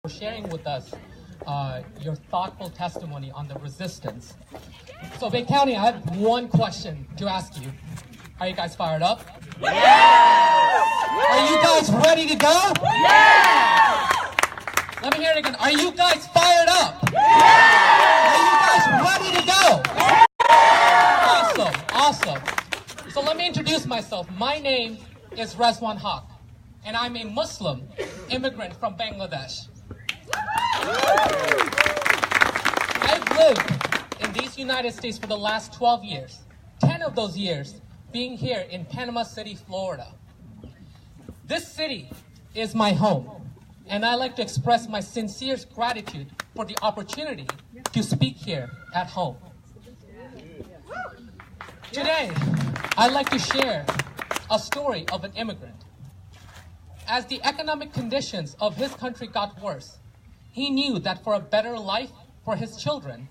for sharing with us your thoughtful testimony on the resistance. So Bay County, I have one question to ask you. Are you guys fired up? Yes! Are you guys ready to go? Yes! Let me hear it again. Are you guys fired up? Yes! Are you guys ready to go? Yes! Awesome, awesome. So let me introduce myself. My name is Rezwan, and I'm a Muslim immigrant from Bangladesh. I've lived in these United States for the last 12 years, 10 of those years being here in Panama City, Florida. This city is my home, and I like to express my sincere gratitude for the opportunity to speak here at home. Today, I'd like to share a story of an immigrant. As the economic conditions of his country got worse, he knew that for a better life for his children,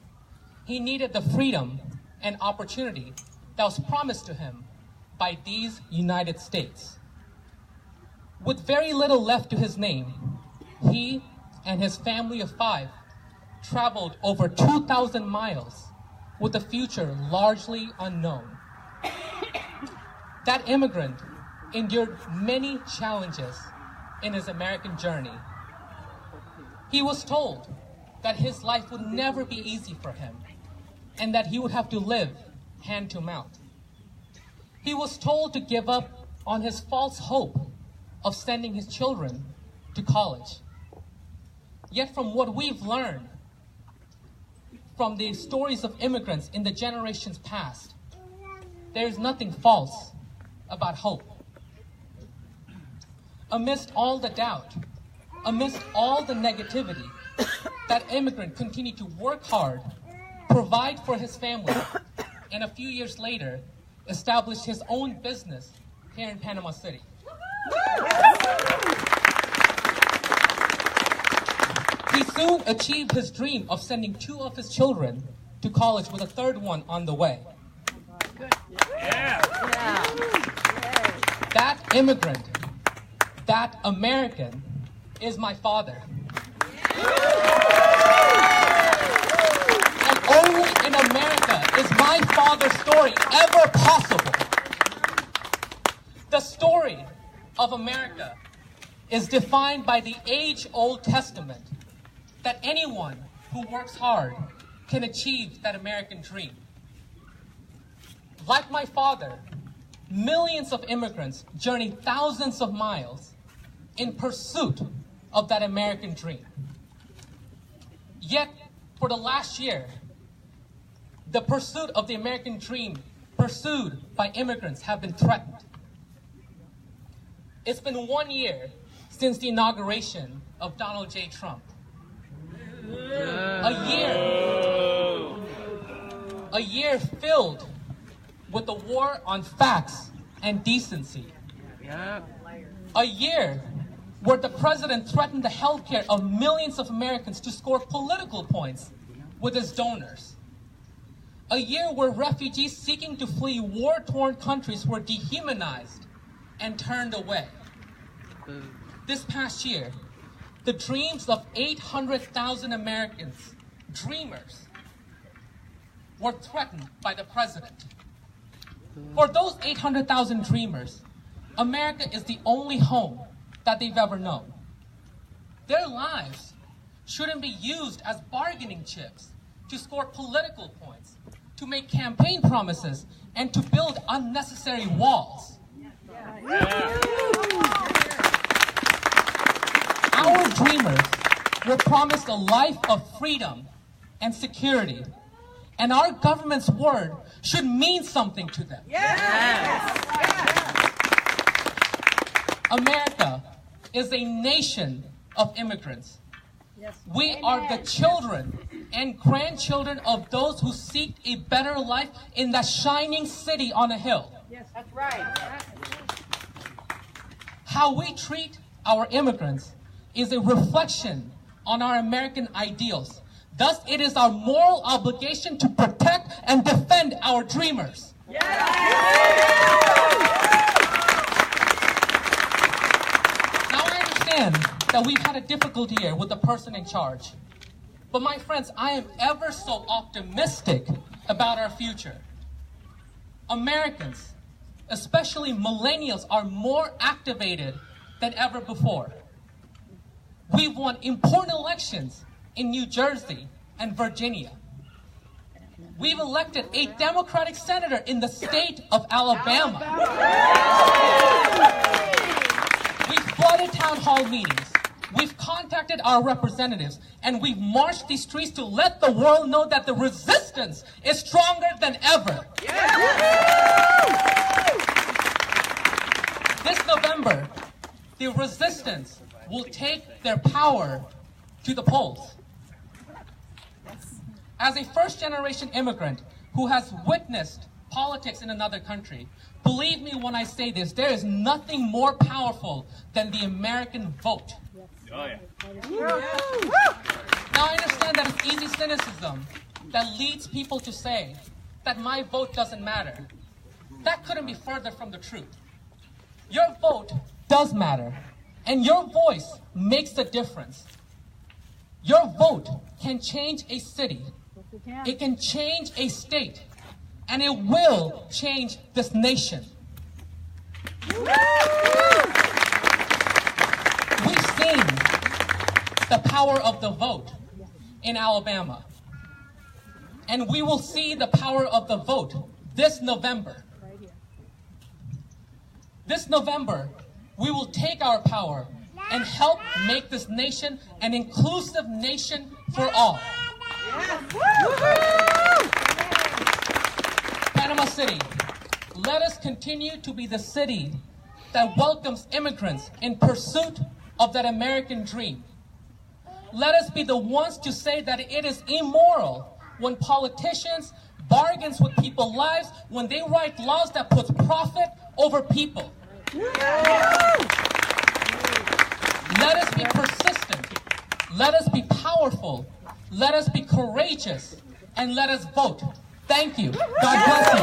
he needed the freedom and opportunity that was promised to him by these United States. With very little left to his name, he and his family of 5 traveled over 2,000 miles with a future largely unknown. That immigrant endured many challenges in his American journey. He was told that his life would never be easy for him and that he would have to live hand to mouth. He was told to give up on his false hope of sending his children to college. Yet from what we've learned from the stories of immigrants in the generations past, there is nothing false about hope. Amidst all the doubt, amidst all the negativity, that immigrant continued to work hard, provide for his family, and a few years later, established his own business here in Panama City. He soon achieved his dream of sending 2 of his children to college with a 3rd one on the way. That immigrant, that American, is my father. And only in America is my father's story ever possible. The story of America is defined by the age-old testament that anyone who works hard can achieve that American dream. Like my father, millions of immigrants journey thousands of miles in pursuit of that American dream. Yet, for the last year, the pursuit of the American dream pursued by immigrants have been threatened. It's been 1 year since the inauguration of Donald J. Trump. A year filled with the war on facts and decency. A year where the president threatened the health care of millions of Americans to score political points with his donors. A year where refugees seeking to flee war-torn countries were dehumanized and turned away. This past year, the dreams of 800,000 Americans, dreamers, were threatened by the president. For those 800,000 dreamers, America is the only home that they've ever known. Their lives shouldn't be used as bargaining chips to score political points, to make campaign promises, and to build unnecessary walls. Our dreamers were promised a life of freedom and security, and our government's word should mean something to them. America is a nation of immigrants. We are the children and grandchildren of those who seek a better life in that shining city on a hill. Yes, that's right. How we treat our immigrants is a reflection on our American ideals. Thus, it is our moral obligation to protect and defend our dreamers. Now, I understand that we've had a difficult year with the person in charge. But my friends, I am ever so optimistic about our future. Americans, especially millennials, are more activated than ever before. We've won important elections in New Jersey and Virginia. We've elected a Democratic senator in the state of Alabama. We've flooded town hall meetings. We've contacted our representatives, and we've marched these streets to let the world know that the resistance is stronger than ever. This November, the resistance will take their power to the polls. As a first-generation immigrant who has witnessed politics in another country, believe me when I say this, there is nothing more powerful than the American vote. Oh, yeah. Now, I understand that it's easy cynicism that leads people to say that my vote doesn't matter. That couldn't be further from the truth. Your vote does matter, and your voice makes a difference. Your vote can change a city. It can change a state, and it will change this nation. We've seen the power of the vote in Alabama, and we will see the power of the vote this November. This November, we will take our power and help make this nation an inclusive nation for all. Panama City, let us continue to be the city that welcomes immigrants in pursuit of that American dream. Let us be the ones to say that it is immoral when politicians bargain with people's lives, when they write laws that put profit over people. Let us be persistent. Let us be powerful. Let us be courageous. And let us vote. Thank you. God bless you.